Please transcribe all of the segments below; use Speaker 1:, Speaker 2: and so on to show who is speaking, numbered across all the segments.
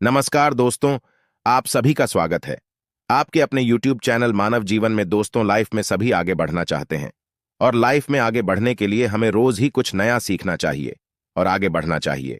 Speaker 1: नमस्कार दोस्तों, आप सभी का स्वागत है। आपके अपने YouTube चैनल मानव जीवन में दोस्तों लाइफ में सभी आगे बढ़ना चाहते हैं और लाइफ में आगे बढ़ने के लिए हमें रोज ही कुछ नया सीखना चाहिए और आगे बढ़ना चाहिए।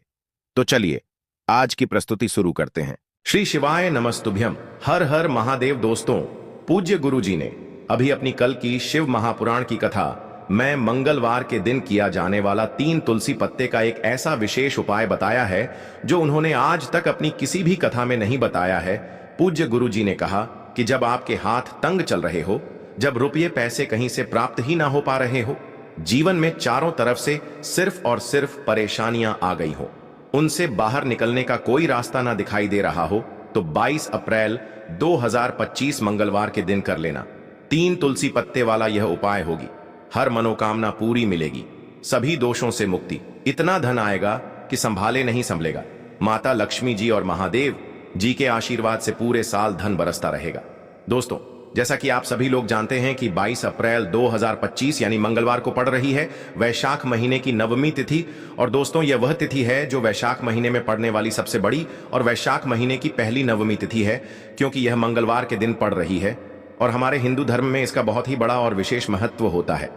Speaker 1: तो चलिए आज की प्रस्तुति शुरू करते हैं। श्री शिवाय नमस्तुभ्यम, हर हर महादेव। दोस्तों, पूज्य गुरु जी ने अभी अपनी कल की शिव महापुराण की कथा मैं मंगलवार के दिन किया जाने वाला 3 तुलसी पत्ते का एक ऐसा विशेष उपाय बताया है जो उन्होंने आज तक अपनी किसी भी कथा में नहीं बताया है। पूज्य गुरु जी ने कहा कि जब आपके हाथ तंग चल रहे हो, जब रुपये पैसे कहीं से प्राप्त ही ना हो पा रहे हो, जीवन में चारों तरफ से सिर्फ और सिर्फ परेशानियां आ गई हो, उनसे बाहर निकलने का कोई रास्ता ना दिखाई दे रहा हो, तो 22 अप्रैल 2025 मंगलवार के दिन कर लेना। 3 तुलसी पत्ते वाला यह उपाय होगी। हर मनोकामना पूरी मिलेगी, सभी दोषों से मुक्ति, इतना धन आएगा कि संभाले नहीं संभलेगा। माता लक्ष्मी जी और महादेव जी के आशीर्वाद से पूरे साल धन बरसता रहेगा। दोस्तों, जैसा कि आप सभी लोग जानते हैं कि 22 अप्रैल 2025 यानी मंगलवार को पड़ रही है वैशाख महीने की नवमी तिथि। और दोस्तों, यह वह तिथि है जो वैशाख महीने में पड़ने वाली सबसे बड़ी और वैशाख महीने की पहली नवमी तिथि है, क्योंकि यह मंगलवार के दिन पड़ रही है और हमारे हिंदू धर्म में इसका बहुत ही बड़ा और विशेष महत्व होता है।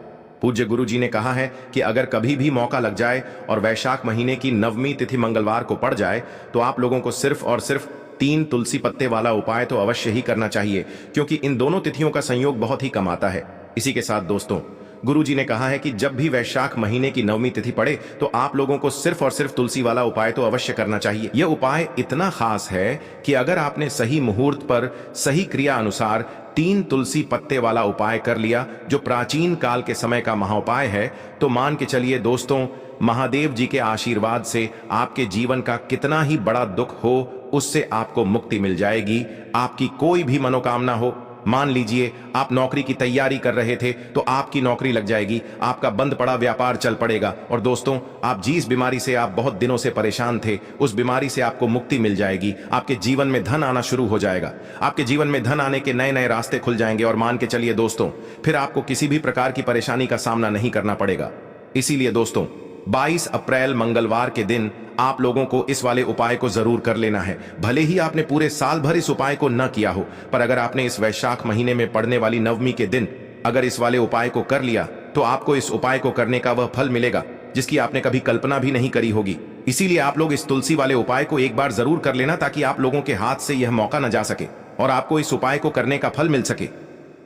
Speaker 1: पूज्य गुरु जी ने कहा है कि अगर कभी भी मौका लग जाए और वैशाख महीने की नवमी तिथि मंगलवार को पड़ जाए तो आप लोगों को सिर्फ और सिर्फ 3 तुलसी पत्ते वाला उपाय तो अवश्य ही करना चाहिए, क्योंकि इन दोनों तिथियों का संयोग बहुत ही कम आता है। इसी के साथ दोस्तों, गुरु जी ने कहा है कि जब भी वैशाख महीने की नवमी तिथि पड़े तो आप लोगों को सिर्फ और सिर्फ तुलसी वाला उपाय तो अवश्य करना चाहिए। यह उपाय इतना खास है कि अगर आपने सही मुहूर्त पर सही क्रिया अनुसार 3 तुलसी पत्ते वाला उपाय कर लिया, जो प्राचीन काल के समय का महाउपाय है, तो मान के चलिए दोस्तों, महादेव जी के आशीर्वाद से आपके जीवन का कितना ही बड़ा दुख हो उससे आपको मुक्ति मिल जाएगी। आपकी कोई भी मनोकामना हो, मान लीजिए आप नौकरी की तैयारी कर रहे थे तो आपकी नौकरी लग जाएगी, आपका बंद पड़ा व्यापार चल पड़ेगा, और दोस्तों, आप जिस बीमारी से आप बहुत दिनों से परेशान थे उस बीमारी से आपको मुक्ति मिल जाएगी। आपके जीवन में धन आना शुरू हो जाएगा, आपके जीवन में धन आने के नए नए रास्ते खुल जाएंगे, और मान के चलिए दोस्तों, फिर आपको किसी भी प्रकार की परेशानी का सामना नहीं करना पड़ेगा। इसीलिए दोस्तों, 22 अप्रैल मंगलवार के दिन आप लोगों को इस वाले उपाय को जरूर कर लेना है। भले ही आपने पूरे साल भर इस उपाय को न किया हो, पर अगर आपने इस वैशाख महीने में पड़ने वाली नवमी के दिन अगर इस वाले उपाय को कर लिया तो आपको इस उपाय को करने का वह फल मिलेगा जिसकी आपने कभी कल्पना भी नहीं करी होगी। इसीलिए आप लोग इस तुलसी वाले उपाय को एक बार जरूर कर लेना, ताकि आप लोगों के हाथ से यह मौका न जा सके और आपको इस उपाय को करने का फल मिल सके।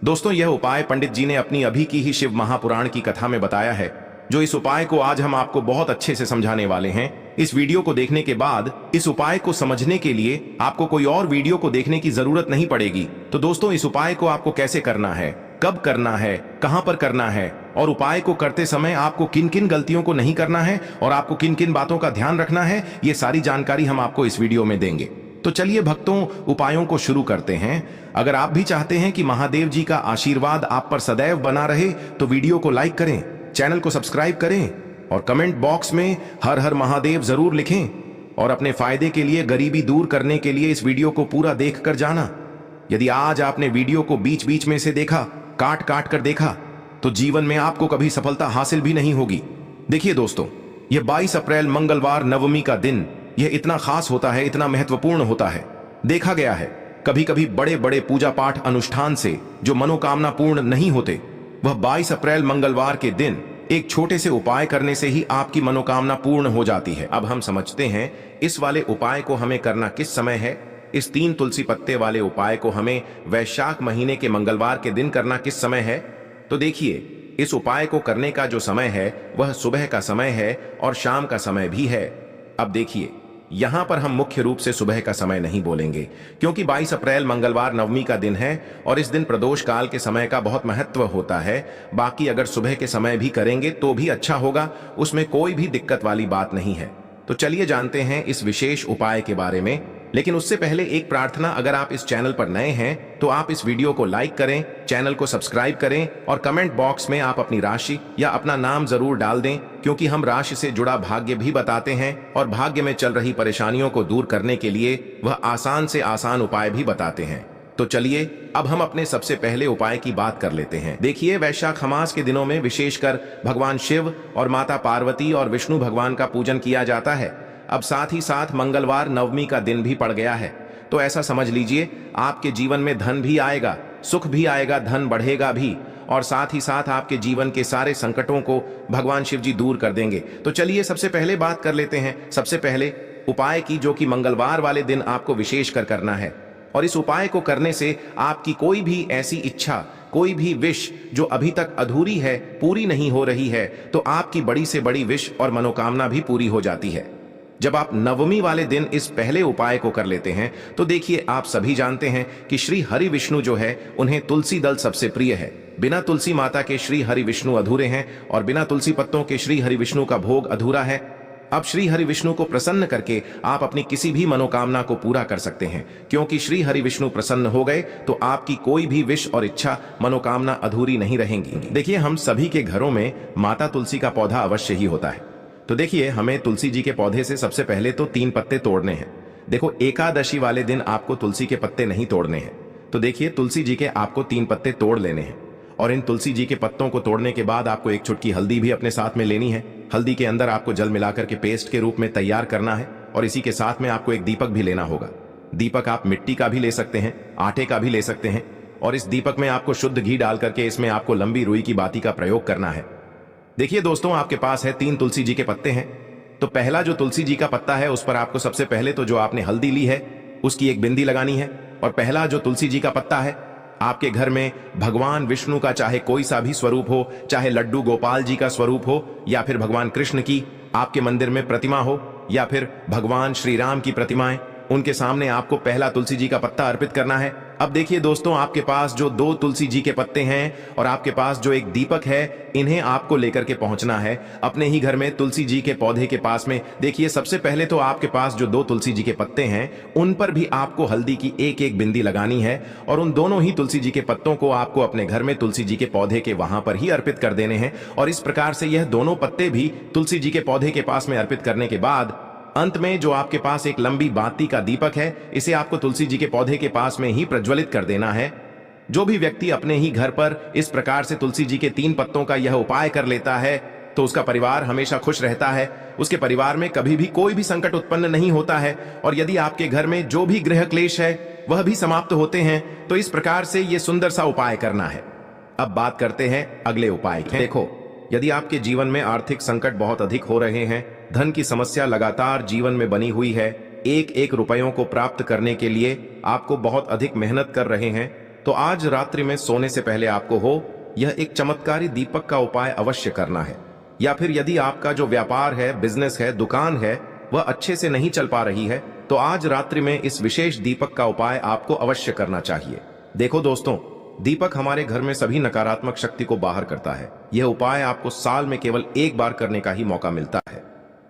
Speaker 1: दोस्तों, यह उपाय पंडित जी ने अपनी अभी की ही शिव महापुराण की कथा में बताया है, जो इस उपाय को आज हम आपको बहुत अच्छे से समझाने वाले हैं। इस वीडियो को देखने के बाद इस उपाय को समझने के लिए आपको कोई और वीडियो को देखने की जरूरत नहीं पड़ेगी। तो दोस्तों, इस उपाय को आपको कैसे करना है, कब करना है, कहां पर करना है, और उपाय को करते समय आपको किन किन गलतियों को नहीं करना है और आपको किन किन बातों का ध्यान रखना है, ये सारी जानकारी हम आपको इस वीडियो में देंगे। तो चलिए भक्तों, उपायों को शुरू करते हैं। अगर आप भी चाहते हैं कि महादेव जी का आशीर्वाद आप पर सदैव बना रहे तो वीडियो को लाइक करें, चैनल को सब्सक्राइब करें और कमेंट बॉक्स में हर हर महादेव जरूर लिखें। और अपने फायदे के लिए, गरीबी दूर करने के लिए इस वीडियो को पूरा देख कर जाना। यदि आज आपने वीडियो को बीच बीच में से देखा, काट काट कर देखा, तो जीवन में आपको कभी सफलता हासिल भी नहीं होगी। देखिए दोस्तों, यह 22 अप्रैल मंगलवार नवमी का दिन यह इतना खास होता है, इतना महत्वपूर्ण होता है। देखा गया है कभी कभी बड़े बड़े पूजा पाठ अनुष्ठान से जो मनोकामना पूर्ण नहीं होते, वह 22 अप्रैल मंगलवार के दिन एक छोटे से उपाय करने से ही आपकी मनोकामना पूर्ण हो जाती है। अब हम समझते हैं इस वाले उपाय को हमें करना किस समय है। इस 3 तुलसी पत्ते वाले उपाय को हमें वैशाख महीने के मंगलवार के दिन करना किस समय है। तो देखिए, इस उपाय को करने का जो समय है वह सुबह का समय है और शाम का समय भी है। अब देखिए, यहां पर हम मुख्य रूप से सुबह का समय नहीं बोलेंगे, क्योंकि 22 अप्रैल मंगलवार नवमी का दिन है और इस दिन प्रदोष काल के समय का बहुत महत्व होता है। बाकी अगर सुबह के समय भी करेंगे तो भी अच्छा होगा, उसमें कोई भी दिक्कत वाली बात नहीं है। तो चलिए जानते हैं इस विशेष उपाय के बारे में। लेकिन उससे पहले एक प्रार्थना, अगर आप इस चैनल पर नए हैं तो आप इस वीडियो को लाइक करें, चैनल को सब्सक्राइब करें और कमेंट बॉक्स में आप अपनी राशि या अपना नाम जरूर डाल दें, क्योंकि हम राशि से जुड़ा भाग्य भी बताते हैं और भाग्य में चल रही परेशानियों को दूर करने के लिए वह आसान से आसान उपाय भी बताते हैं। तो चलिए अब हम अपने सबसे पहले उपाय की बात कर लेते हैं। देखिए, वैशाख मास के दिनों में विशेषकर भगवान शिव और माता पार्वती और विष्णु भगवान का पूजन किया जाता है। अब साथ ही साथ मंगलवार नवमी का दिन भी पड़ गया है, तो ऐसा समझ लीजिए आपके जीवन में धन भी आएगा, सुख भी आएगा, धन बढ़ेगा भी, और साथ ही साथ आपके जीवन के सारे संकटों को भगवान शिव जी दूर कर देंगे। तो चलिए सबसे पहले बात कर लेते हैं सबसे पहले उपाय की, जो कि मंगलवार वाले दिन आपको विशेष कर करना है। और इस उपाय को करने से आपकी कोई भी ऐसी इच्छा, कोई भी विश जो अभी तक अधूरी है, पूरी नहीं हो रही है, तो आपकी बड़ी से बड़ी विश और मनोकामना भी पूरी हो जाती है। जब आप नवमी वाले दिन इस पहले उपाय को कर लेते हैं तो देखिए, आप सभी जानते हैं कि श्री हरि विष्णु जो है, उन्हें तुलसी दल सबसे प्रिय है। बिना तुलसी माता के श्री हरि विष्णु अधूरे हैं और बिना तुलसी पत्तों के श्री हरि विष्णु का भोग अधूरा है। अब श्री हरि विष्णु को प्रसन्न करके आप अपनी किसी भी मनोकामना को पूरा कर सकते हैं, क्योंकि श्री हरि विष्णु प्रसन्न हो गए तो आपकी कोई भी विश और इच्छा, मनोकामना अधूरी नहीं रहेंगी। देखिए, हम सभी के घरों में माता तुलसी का पौधा अवश्य ही होता है। तो देखिए, हमें तुलसी जी के पौधे से सबसे पहले तो 3 पत्ते तोड़ने हैं। देखो, एकादशी वाले दिन आपको तुलसी के पत्ते नहीं तोड़ने हैं। तो देखिए, तुलसी जी के आपको 3 पत्ते तोड़ लेने हैं, और इन तुलसी जी के पत्तों को तोड़ने के बाद आपको एक चुटकी हल्दी भी अपने साथ में लेनी है। हल्दी के अंदर आपको जल मिलाकर के पेस्ट के रूप में तैयार करना है, और इसी के साथ में आपको एक दीपक भी लेना होगा। दीपक आप मिट्टी का भी ले सकते हैं, आटे का भी ले सकते हैं, और इस दीपक में आपको शुद्ध घी डाल करके इसमें आपको लंबी रुई की बाती का प्रयोग करना है। देखिए दोस्तों, आपके पास है 3 तुलसी जी के पत्ते हैं। तो पहला जो तुलसी जी का पत्ता है, उस पर आपको सबसे पहले तो जो आपने हल्दी ली है उसकी एक बिंदी लगानी है। और पहला जो तुलसी जी का पत्ता है, आपके घर में भगवान विष्णु का चाहे कोई सा भी स्वरूप हो, चाहे लड्डू गोपाल जी का स्वरूप हो, या फिर भगवान कृष्ण की आपके मंदिर में प्रतिमा हो, या फिर भगवान श्री राम की प्रतिमाएं, उनके सामने आपको पहला तुलसी जी का पत्ता अर्पित करना है। अब देखिए दोस्तों, आपके पास जो 2 तुलसी जी के पत्ते हैं और आपके पास जो एक दीपक है, इन्हें आपको लेकर के पहुंचना है अपने ही घर में तुलसी जी के पौधे के पास में। देखिए, सबसे पहले तो आपके पास जो 2 तुलसी जी के पत्ते हैं, उन पर भी आपको हल्दी की एक बिंदी लगानी है, और उन दोनों ही तुलसी जी के पत्तों को आपको अपने घर में तुलसी जी के पौधे के वहां पर ही अर्पित कर देने हैं। और इस प्रकार से यह दोनों पत्ते भी तुलसी जी के पौधे के पास में अर्पित करने के बाद अंत में जो आपके पास एक लंबी बाती का दीपक है, इसे आपको तुलसी जी के पौधे के पास में ही प्रज्वलित कर देना है। जो भी व्यक्ति अपने ही घर पर इस प्रकार से तुलसी जी के 3 पत्तों का यह उपाय कर लेता है, तो उसका परिवार हमेशा खुश रहता है। उसके परिवार में कभी भी कोई भी संकट उत्पन्न नहीं होता है, और यदि आपके घर में जो भी गृह क्लेश है वह भी समाप्त होते हैं। तो इस प्रकार से यह सुंदर सा उपाय करना है। अब बात करते हैं अगले उपाय की। देखो, यदि आपके जीवन में आर्थिक संकट बहुत अधिक हो रहे हैं, धन की समस्या लगातार जीवन में बनी हुई है, एक रुपयों को प्राप्त करने के लिए आपको बहुत अधिक मेहनत कर रहे हैं, तो आज रात्रि में सोने से पहले आपको हो यह एक चमत्कारी दीपक का उपाय अवश्य करना है। या फिर यदि आपका जो व्यापार है, बिजनेस है, दुकान है, वह अच्छे से नहीं चल पा रही है, तो आज रात्रि में इस विशेष दीपक का उपाय आपको अवश्य करना चाहिए। देखो दोस्तों, दीपक हमारे घर में सभी नकारात्मक शक्ति को बाहर करता है। यह उपाय आपको साल में केवल 1 बार करने का ही मौका मिलता है।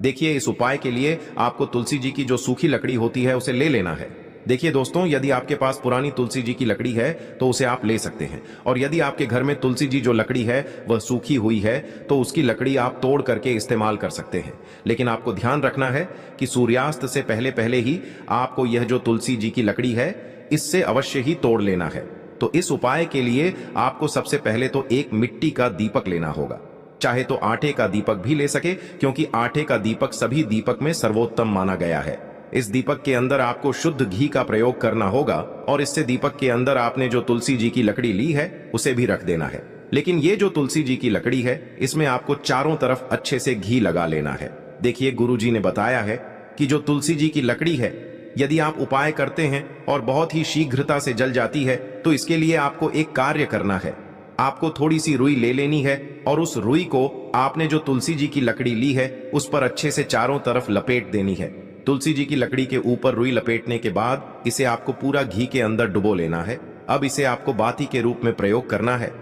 Speaker 1: देखिए, इस उपाय के लिए आपको तुलसी जी की जो सूखी लकड़ी होती है उसे ले लेना है। देखिए दोस्तों, यदि आपके पास पुरानी तुलसी जी की लकड़ी है तो उसे आप ले सकते हैं, और यदि आपके घर में तुलसी जी जो लकड़ी है वह सूखी हुई है तो उसकी लकड़ी आप तोड़ करके इस्तेमाल कर सकते हैं। लेकिन आपको ध्यान रखना है कि सूर्यास्त से पहले पहले ही आपको यह जो तुलसी जी की लकड़ी है, इससे अवश्य ही तोड़ लेना है। तो इस उपाय के लिए आपको सबसे पहले तो एक मिट्टी का दीपक लेना होगा, चाहे तो आटे का दीपक भी ले सके, क्योंकि आटे का दीपक सभी दीपक में सर्वोत्तम माना गया है। इस दीपक के अंदर आपको शुद्ध घी का प्रयोग करना होगा, और इससे दीपक के अंदर आपने जो तुलसी जी की लकड़ी ली है उसे भी रख देना है। लेकिन ये जो तुलसी जी की लकड़ी है, इसमें आपको चारों तरफ अच्छे से घी लगा लेना है। देखिए, गुरु जी ने बताया है कि जो तुलसी जी की लकड़ी है, यदि आप उपाय करते हैं और बहुत ही शीघ्रता से जल जाती है, तो इसके लिए आपको एक कार्य करना है। आपको थोड़ी सी रुई ले लेनी है, और उस रुई को आपने जो तुलसी जी की लकड़ी ली है उस पर अच्छे से चारों तरफ लपेट देनी है। तुलसी जी की लकड़ी के ऊपर रुई लपेटने के बाद इसे आपको पूरा घी के अंदर डुबो लेना है। अब इसे आपको बाती के रूप में प्रयोग करना है।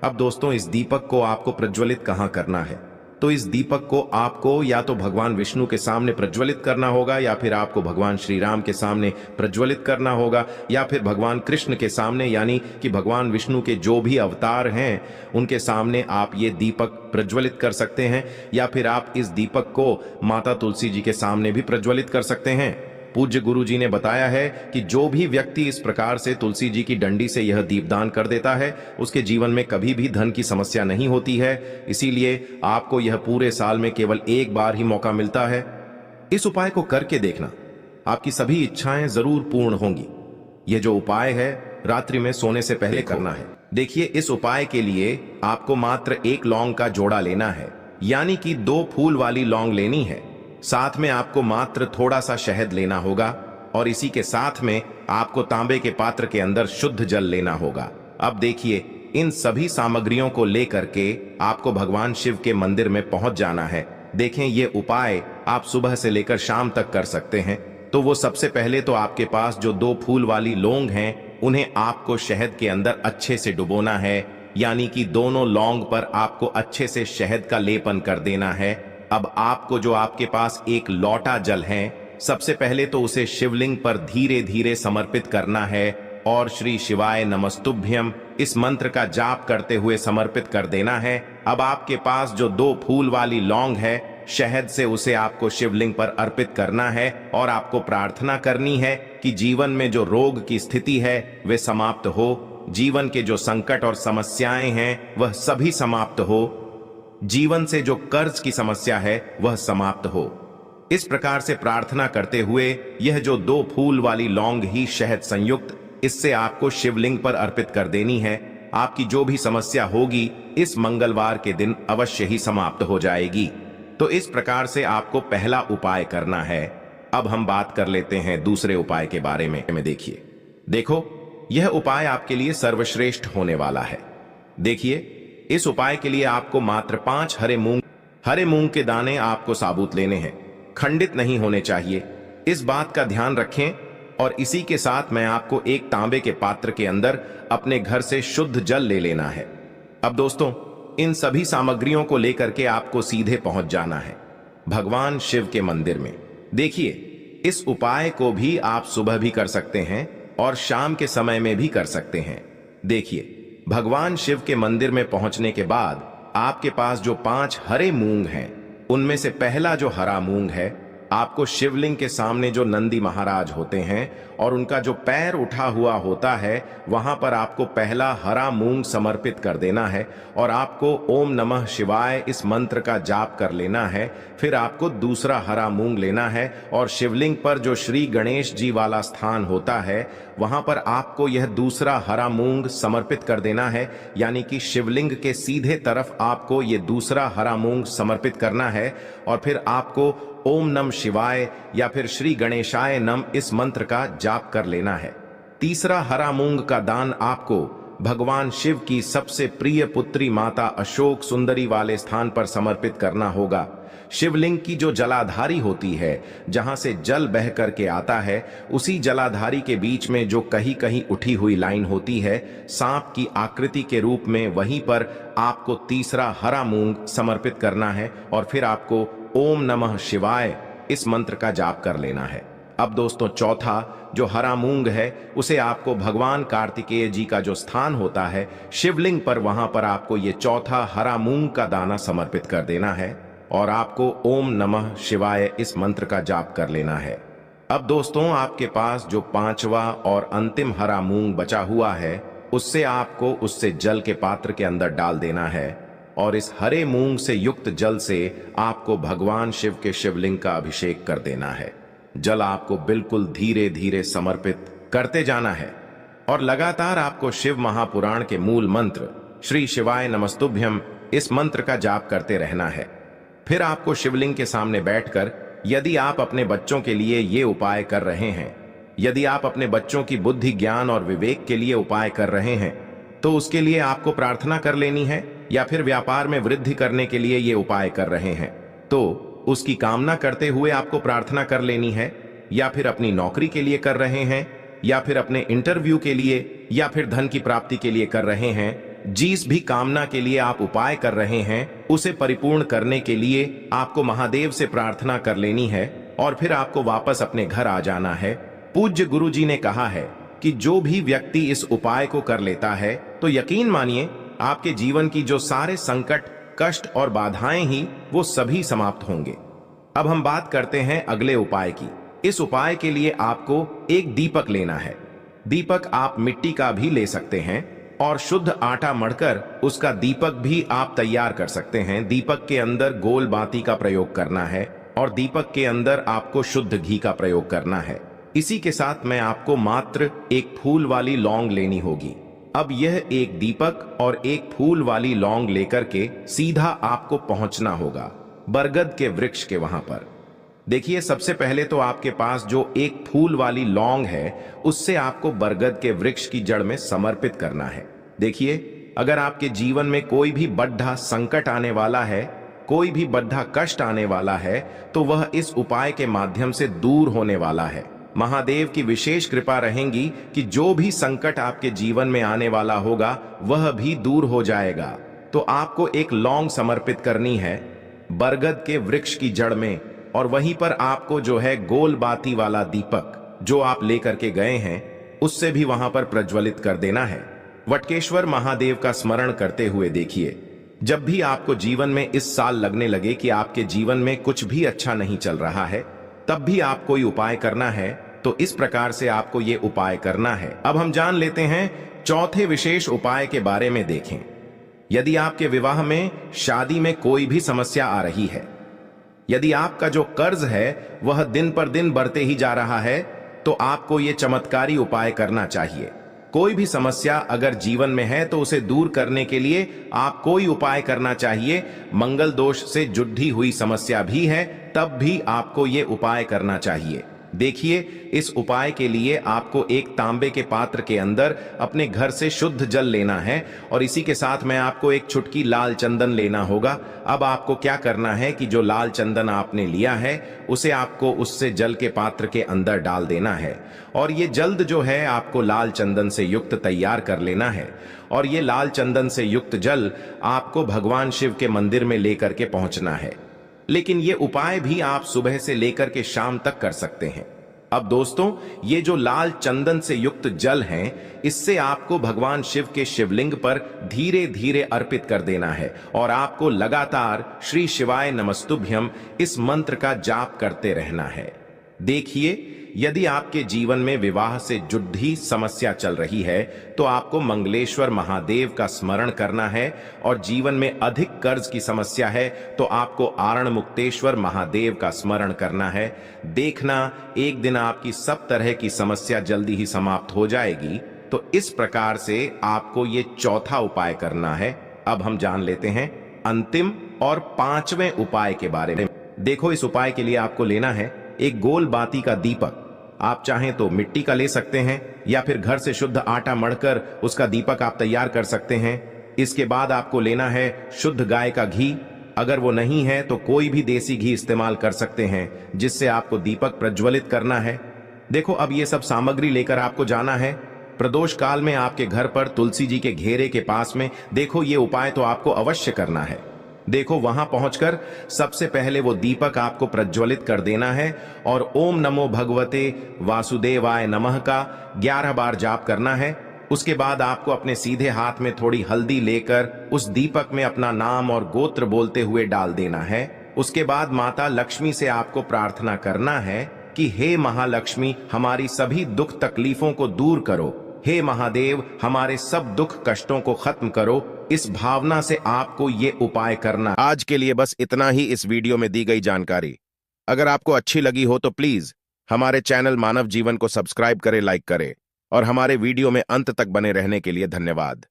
Speaker 1: अब दोस्तों, इस दीपक को आपको प्रज्वलित कहाँ करना है? तो इस दीपक को आपको या तो भगवान विष्णु के सामने प्रज्वलित करना होगा, या फिर आपको भगवान श्री राम के सामने प्रज्वलित करना होगा, या फिर भगवान कृष्ण के सामने, यानी कि भगवान विष्णु के जो भी अवतार हैं उनके सामने आप ये दीपक प्रज्वलित कर सकते हैं। या फिर आप इस दीपक को माता तुलसी जी के सामने भी प्रज्वलित कर सकते हैं। पूज्य गुरु जी ने बताया है कि जो भी व्यक्ति इस प्रकार से तुलसी जी की डंडी से यह दीपदान कर देता है, उसके जीवन में कभी भी धन की समस्या नहीं होती है। इसीलिए आपको यह पूरे साल में केवल 1 बार ही मौका मिलता है। इस उपाय को करके देखना, आपकी सभी इच्छाएं जरूर पूर्ण होंगी। यह जो उपाय है रात्रि में सोने से पहले करना है। देखिए, इस उपाय के लिए आपको मात्र एक लौंग का जोड़ा लेना है, यानी कि 2 फूल वाली लौंग लेनी है। साथ में आपको मात्र थोड़ा सा शहद लेना होगा और इसी के साथ में आपको तांबे के पात्र के अंदर शुद्ध जल लेना होगा। अब देखिए, इन सभी सामग्रियों को लेकर के आपको भगवान शिव के मंदिर में पहुंच जाना है। देखें, ये उपाय आप सुबह से लेकर शाम तक कर सकते हैं। तो वो सबसे पहले तो आपके पास जो 2 फूल वाली लौंग हैं, उन्हें आपको शहद के अंदर अच्छे से डुबोना है, यानी कि दोनों लौंग पर आपको अच्छे से शहद का लेपन कर देना है। अब आपको जो आपके पास एक लोटा जल है, सबसे पहले तो उसे शिवलिंग पर धीरे धीरे समर्पित करना है और श्री शिवाय नमस्तुभ्यम इस मंत्र का जाप करते हुए समर्पित कर देना है। अब आपके पास जो 2 फूल वाली लौंग है, शहद से उसे आपको शिवलिंग पर अर्पित करना है और आपको प्रार्थना करनी है कि जीवन में जो रोग की स्थिति है वे समाप्त हो, जीवन के जो संकट और समस्याएं हैं वह सभी समाप्त हो, जीवन से जो कर्ज की समस्या है वह समाप्त हो। इस प्रकार से प्रार्थना करते हुए यह जो 2 फूल वाली लौंग ही शहद संयुक्त, इससे आपको शिवलिंग पर अर्पित कर देनी है। आपकी जो भी समस्या होगी इस मंगलवार के दिन अवश्य ही समाप्त हो जाएगी। तो इस प्रकार से आपको पहला उपाय करना है। अब हम बात कर लेते हैं दूसरे उपाय के बारे में। देखो, यह उपाय आपके लिए सर्वश्रेष्ठ होने वाला है। देखिए, इस उपाय के लिए आपको मात्र 5 हरे मूंग के दाने आपको साबुत लेने हैं, खंडित नहीं होने चाहिए। इस बात का ध्यान रखें। और इसी के साथ मैं आपको एक तांबे के पात्र के अंदर अपने घर से शुद्ध जल ले लेना है। अब दोस्तों, इन सभी सामग्रियों को लेकर के आपको सीधे पहुंच जाना है भगवान शिव के मंदिर में। देखिए, इस उपाय को भी आप सुबह भी कर सकते हैं और शाम के समय में भी कर सकते हैं। देखिए, भगवान शिव के मंदिर में पहुंचने के बाद आपके पास जो 5 हरे मूंग हैं, उनमें से पहला जो हरा मूंग है, आपको शिवलिंग के सामने जो नंदी महाराज होते हैं और उनका जो पैर उठा हुआ होता है, वहां पर आपको पहला हरा मूंग समर्पित कर देना है और आपको ओम नमः शिवाय इस मंत्र का जाप कर लेना है। फिर आपको दूसरा हरा मूंग लेना है और शिवलिंग पर जो श्री गणेश जी वाला स्थान होता है, वहां पर आपको यह दूसरा हरा मूंग समर्पित कर देना है, यानी कि शिवलिंग के सीधे तरफ आपको ये दूसरा हरा मूंग समर्पित करना है। और फिर आपको ओम नम शिवाय या फिर श्री गणेशाय नम इस मंत्र का जाप कर लेना है। तीसरा हरा मूंग का दान आपको भगवान शिव की सबसे प्रिय पुत्री माता अशोक सुंदरी वाले स्थान पर समर्पित करना होगा। शिवलिंग की जो जलाधारी होती है, जहां से जल बह करके आता है, उसी जलाधारी के बीच में जो कहीं कहीं उठी हुई लाइन होती है सांप की आकृति के रूप में, वहीं पर आपको तीसरा हरा मूंग समर्पित करना है और फिर आपको ओम नमः शिवाय इस मंत्र का जाप कर लेना है। अब दोस्तों, चौथा जो हरा मूंग है, उसे आपको भगवान कार्तिकेय जी का जो स्थान होता है शिवलिंग पर, वहां पर आपको ये चौथा हरा मूंग का दाना समर्पित कर देना है और आपको ओम नमः शिवाय इस मंत्र का जाप कर लेना है। अब दोस्तों, आपके पास जो 5वां और अंतिम हरा मूंग बचा हुआ है, उससे जल के पात्र के अंदर डाल देना है और इस हरे मूंग से युक्त जल से आपको भगवान शिव के शिवलिंग का अभिषेक कर देना है। जल आपको बिल्कुल धीरे धीरे समर्पित करते जाना है और लगातार आपको शिव महापुराण के मूल मंत्र श्री शिवाय नमस्तुभ्यम इस मंत्र का जाप करते रहना है। फिर आपको शिवलिंग के सामने बैठकर, यदि आप अपने बच्चों के लिए ये उपाय कर रहे हैं, यदि आप अपने बच्चों की बुद्धि ज्ञान और विवेक के लिए उपाय कर रहे हैं, तो उसके लिए आपको प्रार्थना कर लेनी है। या फिर व्यापार में वृद्धि करने के लिए ये उपाय कर रहे हैं, तो उसकी कामना करते हुए आपको प्रार्थना कर लेनी है। या फिर अपनी नौकरी के लिए कर रहे हैं, या फिर अपने इंटरव्यू के लिए, या फिर धन की प्राप्ति के लिए कर रहे हैं, जिस भी कामना के लिए आप उपाय कर रहे हैं, उसे परिपूर्ण करने के लिए आपको महादेव से प्रार्थना कर लेनी है और फिर आपको वापस अपने घर आ जाना है। पूज्य गुरु जी ने कहा है कि जो भी व्यक्ति इस उपाय को कर लेता है, तो यकीन मानिए आपके जीवन की जो सारे संकट, कष्ट और बाधाएं ही वो सभी समाप्त होंगे। अब हम बात करते हैं अगले उपाय की। इस उपाय के लिए आपको एक दीपक लेना है। दीपक आप मिट्टी का भी ले सकते हैं और शुद्ध आटा मढ़कर उसका दीपक भी आप तैयार कर सकते हैं। दीपक के अंदर गोल बाती का प्रयोग करना है और दीपक के अंदर आपको शुद्ध घी का प्रयोग करना है। इसी के साथ में आपको मात्र एक फूल वाली लौंग लेनी होगी। अब यह एक दीपक और एक फूल वाली लौंग लेकर के सीधा आपको पहुंचना होगा बरगद के वृक्ष के वहां पर। देखिए, सबसे पहले तो आपके पास जो एक फूल वाली लौंग है उससे आपको बरगद के वृक्ष की जड़ में समर्पित करना है। देखिए, अगर आपके जीवन में कोई भी बड़ा संकट आने वाला है, कोई भी बड़ा कष्ट आने वाला है, तो वह इस उपाय के माध्यम से दूर होने वाला है। महादेव की विशेष कृपा रहेगी कि जो भी संकट आपके जीवन में आने वाला होगा वह भी दूर हो जाएगा। तो आपको एक लौंग समर्पित करनी है बरगद के वृक्ष की जड़ में, और वहीं पर आपको जो है गोल बाती वाला दीपक जो आप लेकर के गए हैं उससे भी वहां पर प्रज्वलित कर देना है। वटकेश्वर महादेव का स्मरण करते हुए देखिए, जब भी आपको जीवन में इस साल लगने लगे कि आपके जीवन में कुछ भी अच्छा नहीं चल रहा है, तब भी आप कोई उपाय करना है, तो इस प्रकार से आपको ये उपाय करना है। अब हम जान लेते हैं चौथे विशेष उपाय के बारे में। देखें, यदि आपके विवाह में, शादी में कोई भी समस्या आ रही है, यदि आपका जो कर्ज है वह दिन पर दिन बढ़ते ही जा रहा है, तो आपको ये चमत्कारी उपाय करना चाहिए। कोई भी समस्या अगर जीवन में है तो उसे दूर करने के लिए आप कोई उपाय करना चाहिए। मंगल दोष से जुड़ी हुई समस्या भी है तब भी आपको ये उपाय करना चाहिए। देखिए, इस उपाय के लिए आपको एक तांबे के पात्र के अंदर अपने घर से शुद्ध जल लेना है और इसी के साथ में आपको एक चुटकी लाल चंदन लेना होगा। अब आपको क्या करना है कि जो लाल चंदन आपने लिया है उसे आपको उससे जल के पात्र के अंदर डाल देना है, और ये जल्द जो है आपको लाल चंदन से युक्त तैयार कर लेना है। और ये लाल चंदन से युक्त जल आपको भगवान शिव के मंदिर में लेकर के पहुंचना है। लेकिन ये उपाय भी आप सुबह से लेकर के शाम तक कर सकते हैं। अब दोस्तों, ये जो लाल चंदन से युक्त जल है, इससे आपको भगवान शिव के शिवलिंग पर धीरे धीरे अर्पित कर देना है और आपको लगातार श्री शिवाय नमस्तुभ्यम इस मंत्र का जाप करते रहना है। देखिए, यदि आपके जीवन में विवाह से जुड़ी समस्या चल रही है तो आपको मंगलेश्वर महादेव का स्मरण करना है, और जीवन में अधिक कर्ज की समस्या है तो आपको आरण मुक्तेश्वर महादेव का स्मरण करना है। देखना, एक दिन आपकी सब तरह की समस्या जल्दी ही समाप्त हो जाएगी। तो इस प्रकार से आपको ये चौथा उपाय करना है। अब हम जान लेते हैं अंतिम और पांचवें उपाय के बारे में। देखो, इस उपाय के लिए आपको लेना है एक गोल बाती का दीपक। आप चाहें तो मिट्टी का ले सकते हैं या फिर घर से शुद्ध आटा मढ़कर उसका दीपक आप तैयार कर सकते हैं। इसके बाद आपको लेना है शुद्ध गाय का घी। अगर वो नहीं है तो कोई भी देसी घी इस्तेमाल कर सकते हैं, जिससे आपको दीपक प्रज्वलित करना है। देखो, अब ये सब सामग्री लेकर आपको जाना है प्रदोष काल में आपके घर पर तुलसी जी के घेरे के पास में। देखो, ये उपाय तो आपको अवश्य करना है। देखो, वहां पहुंचकर सबसे पहले वो दीपक आपको प्रज्वलित कर देना है और ओम नमो भगवते वासुदेवाय नमः का 11 बार जाप करना है। उसके बाद आपको अपने सीधे हाथ में थोड़ी हल्दी लेकर उस दीपक में अपना नाम और गोत्र बोलते हुए डाल देना है। उसके बाद माता लक्ष्मी से आपको प्रार्थना करना है कि हे महालक्ष्मी, हमारी सभी दुख तकलीफों को दूर करो। हे महादेव, हमारे सब दुख कष्टों को खत्म करो। इस भावना से आपको ये उपाय करना। आज के लिए बस इतना ही इस वीडियो में दी गई जानकारी। अगर आपको अच्छी लगी हो तो प्लीज हमारे चैनल मानव जीवन को सब्सक्राइब करें, लाइक करें, और हमारे वीडियो में अंत तक बने रहने के लिए धन्यवाद।